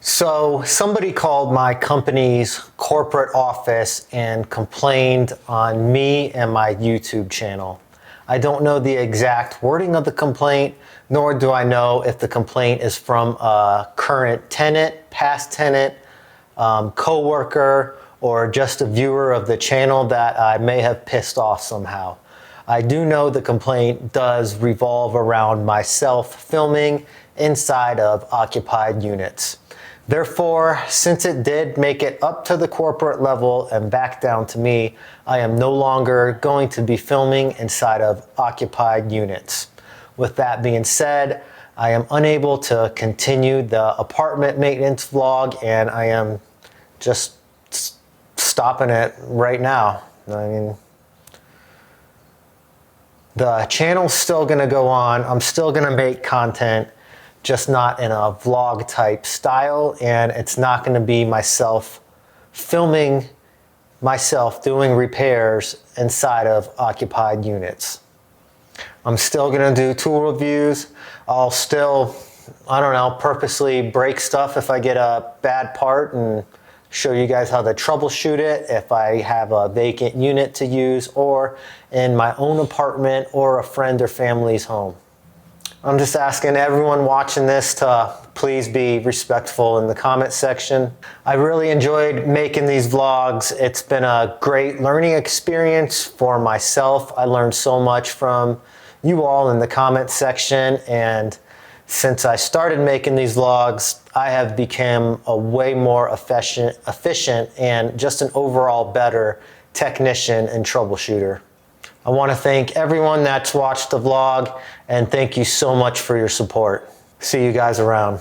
So somebody called my company's corporate office and complained on me and my YouTube channel. I don't know the exact wording of the complaint, nor do I know if the complaint is from a current tenant, past tenant, coworker, or just a viewer of the channel that I may have pissed off somehow. I do know the complaint does revolve around myself filming inside of occupied units. Therefore, since it did make it up to the corporate level and back down to me, I am no longer going to be filming inside of occupied units. With that being said, I am unable to continue the apartment maintenance vlog, and I am just stopping it right now. I mean, the channel's still gonna go on. I'm still gonna make content, just not in a vlog type style, and it's not gonna be myself filming myself doing repairs inside of occupied units. I'm still gonna do tool reviews. I'll still, I don't know, purposely break stuff if I get a bad part and show you guys how to troubleshoot it if I have a vacant unit to use or in my own apartment or a friend or family's home. I'm just asking everyone watching this to please be respectful in the comment section. I really enjoyed making these vlogs. It's been a great learning experience for myself. I learned so much from you all in the comment section, and since I started making these vlogs, I have become a way more efficient and just an overall better technician and troubleshooter. I want to thank everyone that's watched the vlog, and thank you so much for your support. See you guys around.